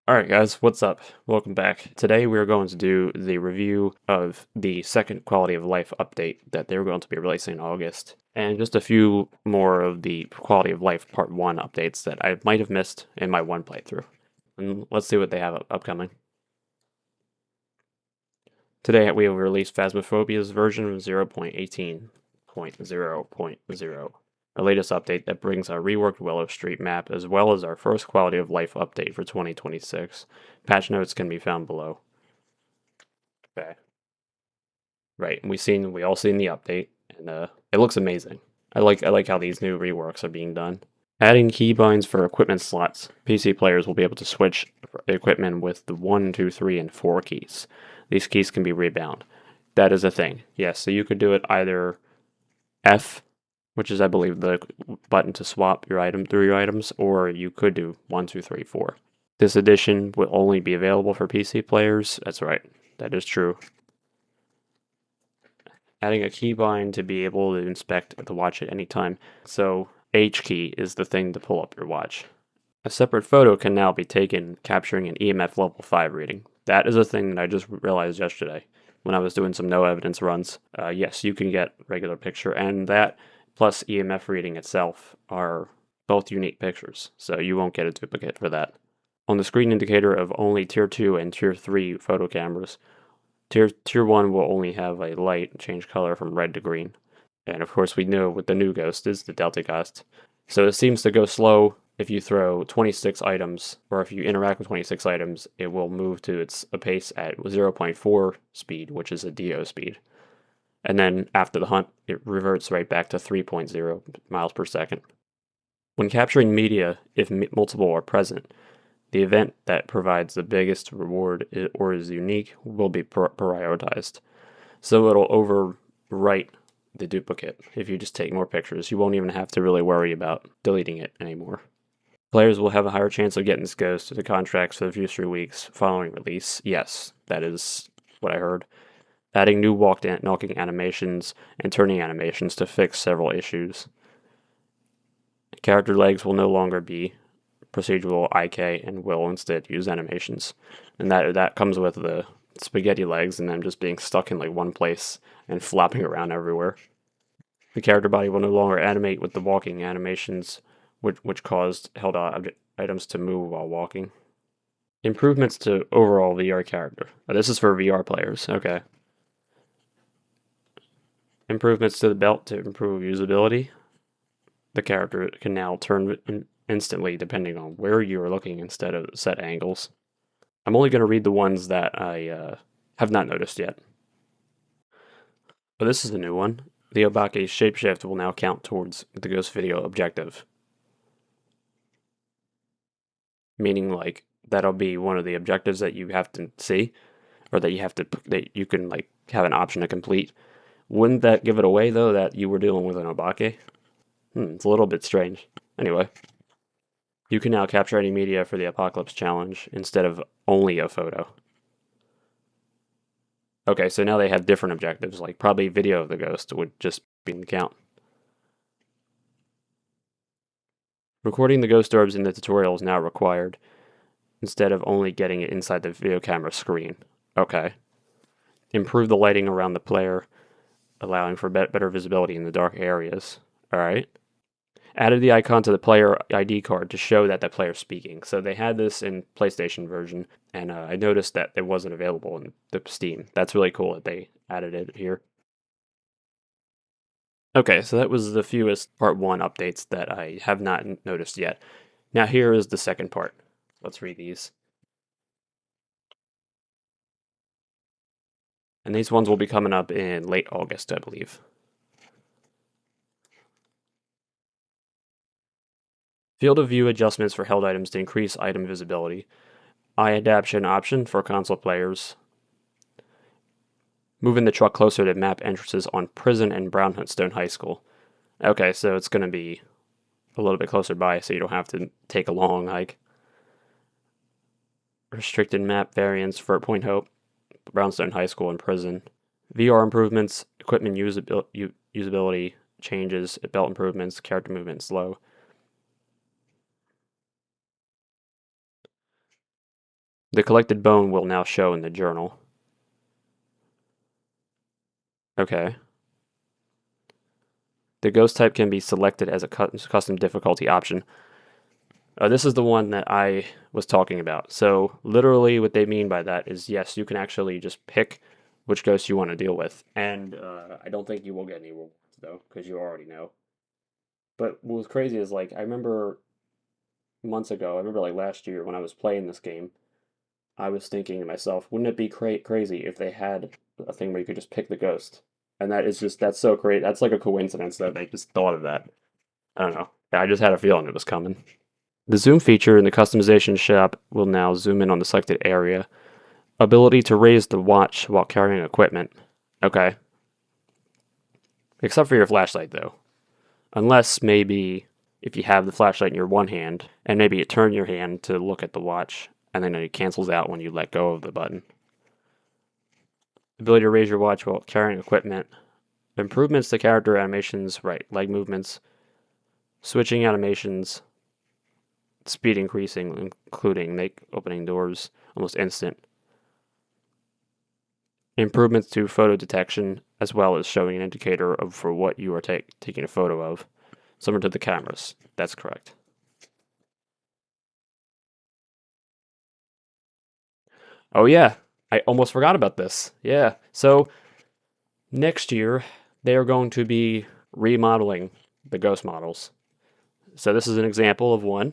Alright guys, what's up? Welcome back. Today we are going to do the review of the second quality of life update that they're going to be releasing in August, and just a few more of the quality of life part 1 updates that I might have missed in my one playthrough. And let's see what they have upcoming. Today we will release Phasmophobia's version of 0.18.0.0. Our latest update that brings our reworked Willow Street map as well as our first quality of life update for 2026. Patch notes can be found below. Okay. Right, and we all seen the update, and it looks amazing. I like how these new reworks are being done. Adding keybinds for equipment slots. PC players will be able to switch equipment with the 1, 2, 3, and 4 keys. These keys can be rebound. That is a thing. Yes, so you could do it either F, which is I believe the button to swap your item through your items, or you could do 1, 2, 3, 4. This edition will only be available for PC players. That's right. That is true. Adding a keybind to be able to inspect the watch at any time. So H key is the thing to pull up your watch. A separate photo can now be taken capturing an EMF level 5 reading. That is a thing that I just realized yesterday when I was doing some no evidence runs. Yes, you can get regular picture, and that plus EMF reading itself are both unique pictures, so you won't get a duplicate for that. On the screen indicator of only Tier 2 and Tier 3 photo cameras, Tier 1 will only have a light change color from red to green. And of course we know what the new ghost is, the Delta Ghost. So it seems to go slow. If you throw 26 items, or if you interact with 26 items, it will move to a pace at 0.4 speed, which is a DO speed. And then after the hunt, it reverts right back to 3.0 miles per second. When capturing media, if multiple are present, the event that provides the biggest reward or is unique will be prioritized. So it'll overwrite the duplicate if you just take more pictures. You won't even have to really worry about deleting it anymore. Players will have a higher chance of getting this ghost to the contracts for the future weeks following release. Yes, that is what I heard. Adding new knocking animations and turning animations to fix several issues. Character legs will no longer be procedural IK and will instead use animations. And that comes with the spaghetti legs and them just being stuck in like one place and flopping around everywhere. The character body will no longer animate with the walking animations, which caused held items to move while walking. Improvements to overall VR character. This is for VR players. Okay. Improvements to the belt to improve usability. The character can now turn instantly depending on where you are looking instead of set angles. I'm only going to read the ones that I have not noticed yet. But this is a new one. The Obake shapeshift will now count towards the ghost video objective. Meaning like that'll be one of the objectives that you have to see, or that you can like have an option to complete. Wouldn't that give it away though that you were dealing with an Obake? It's a little bit strange. Anyway, you can now capture any media for the Apocalypse Challenge instead of only a photo. Okay, so now they have different objectives, like probably video of the ghost would just be in the count. Recording the ghost orbs in the tutorial is now required, instead of only getting it inside the video camera screen. Okay. Improve the lighting around the player, allowing for better visibility in the dark areas. Alright. Added the icon to the player ID card to show that the player's speaking. So they had this in PlayStation version, and I noticed that it wasn't available in the Steam. That's really cool that they added it here. Okay, so that was the fewest Part 1 updates that I have not noticed yet. Now here is the second part. Let's read these. And these ones will be coming up in late August, I believe. Field of view adjustments for held items to increase item visibility. Eye adaptation option for console players. Moving the truck closer to map entrances on Prison and Brown Huntstone High School. Okay, so it's going to be a little bit closer by so you don't have to take a long hike. Restricted map variants for Point Hope, Brownstone High School, and Prison. VR improvements, equipment usability changes, belt improvements, character movement slow. The collected bone will now show in the journal. Okay. The ghost type can be selected as a custom difficulty option. This is the one that I was talking about. So literally what they mean by that is, yes, you can actually just pick which ghost you want to deal with. And I don't think you will get any rewards, though, because you already know. But what was crazy is, like, I remember months ago, I remember, like, last year when I was playing this game, I was thinking to myself, wouldn't it be crazy if they had a thing where you could just pick the ghost? And that's so great. That's like a coincidence that they just thought of that. I don't know. I just had a feeling it was coming. The zoom feature in the customization shop will now zoom in on the selected area. Ability to raise the watch while carrying equipment. Okay. Except for your flashlight, though. Unless maybe if you have the flashlight in your one hand, and maybe you turn your hand to look at the watch, and then it cancels out when you let go of the button. Ability to raise your watch while carrying equipment. Improvements to character animations, right, leg movements, switching animations, speed increasing, including make opening doors almost instant. Improvements to photo detection, as well as showing an indicator of for what you are taking a photo of, similar to the cameras. That's correct. Oh yeah, I almost forgot about this. Yeah, so next year they are going to be remodeling the ghost models. So this is an example of one.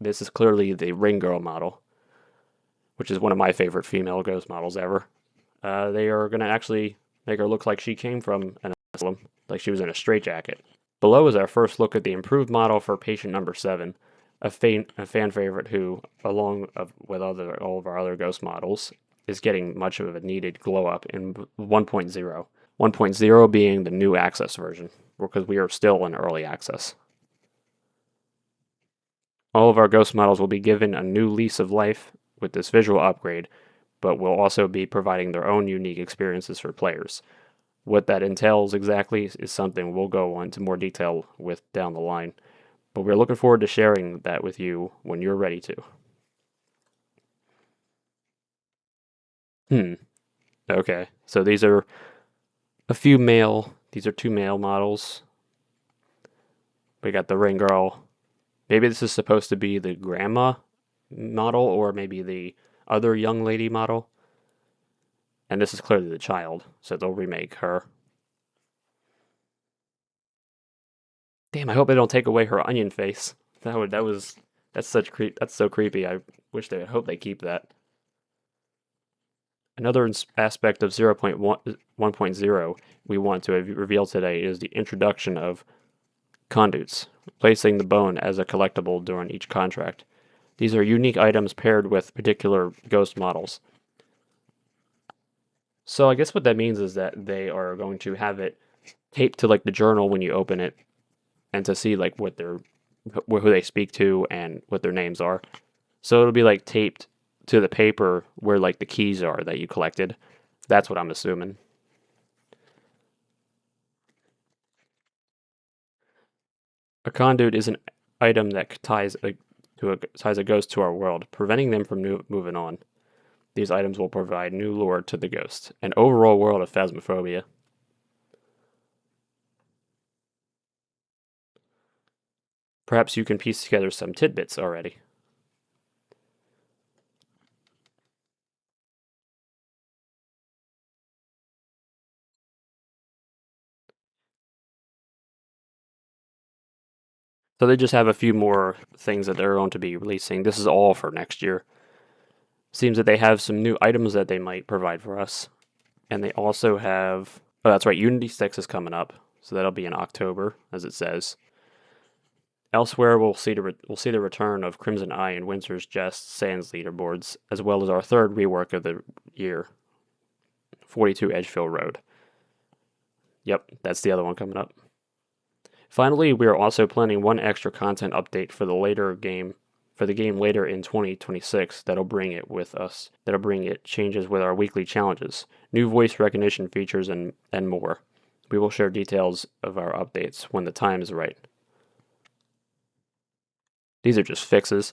This is clearly the Ring Girl model, which is one of my favorite female ghost models ever. They are going to actually make her look like she came from an asylum, like she was in a straitjacket. Below is our first look at the improved model for patient number 7, a fan favorite who, along with all of our other ghost models, is getting much of a needed glow up in 1.0. 1.0 being the new access version, because we are still in early access. All of our ghost models will be given a new lease of life with this visual upgrade, but will also be providing their own unique experiences for players. What that entails exactly is something we'll go into more detail with down the line, but we're looking forward to sharing that with you when you're ready to. Okay, so these are two male models. We got the Ring Girl. Maybe this is supposed to be the grandma model, or maybe the other young lady model. And this is clearly the child, so they'll remake her. Damn, I hope they don't take away her onion face. That's so creepy. I hope they keep that. Another aspect of 0.1.0 we want to reveal today is the introduction of conduits, placing the bone as a collectible during each contract. These are unique items paired with particular ghost models. So I guess what that means is that they are going to have it taped to, like, the journal when you open it, and to see, like, who they speak to and what their names are. So it'll be, like, taped to the paper where, like, the keys are that you collected. That's what I'm assuming. A conduit is an item that ties a ghost to our world, preventing them from moving on. These items will provide new lore to the ghost, an overall world of Phasmophobia. Perhaps you can piece together some tidbits already. So they just have a few more things that they're going to be releasing. This is all for next year. Seems that they have some new items that they might provide for us. And they also have... Oh, that's right, Unity 6 is coming up. So that'll be in October, as it says. Elsewhere, we'll see the return of Crimson Eye and Winter's Jest Sands leaderboards, as well as our third rework of the year, 42 Edgefield Road. Yep, that's the other one coming up. Finally, we are also planning one extra content update for the game later in 2026 that'll bring it changes with our weekly challenges, new voice recognition features, and more. We will share details of our updates when the time is right. These are just fixes.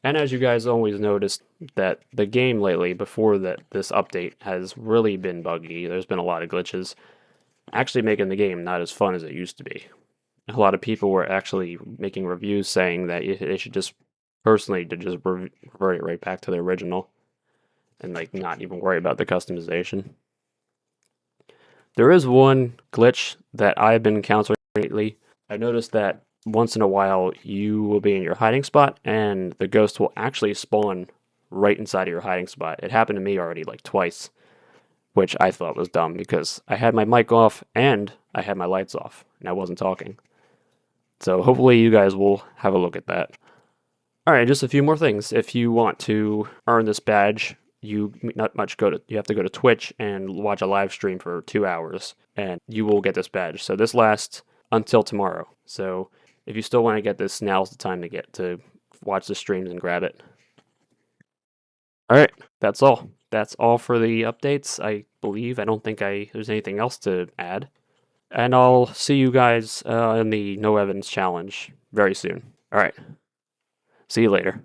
And as you guys always noticed, that the game lately, before this update, has really been buggy. There's been a lot of glitches, actually making the game not as fun as it used to be. A lot of people were actually making reviews saying that they should just personally to just revert it right back to the original and like not even worry about the customization. There is one glitch that I've been encountering lately. I noticed that once in a while you will be in your hiding spot and the ghost will actually spawn right inside of your hiding spot. It happened to me already like twice, which I thought was dumb because I had my mic off and I had my lights off and I wasn't talking. So hopefully you guys will have a look at that. Alright, just a few more things. If you want to earn this badge, you have to go to Twitch and watch a live stream for 2 hours and you will get this badge. So this lasts until tomorrow. So if you still want to get this, now's the time to watch the streams and grab it. Alright, that's all. That's all for the updates, I believe. I don't think there's anything else to add. And I'll see you guys in the No Evidence Challenge very soon. Alright. See you later.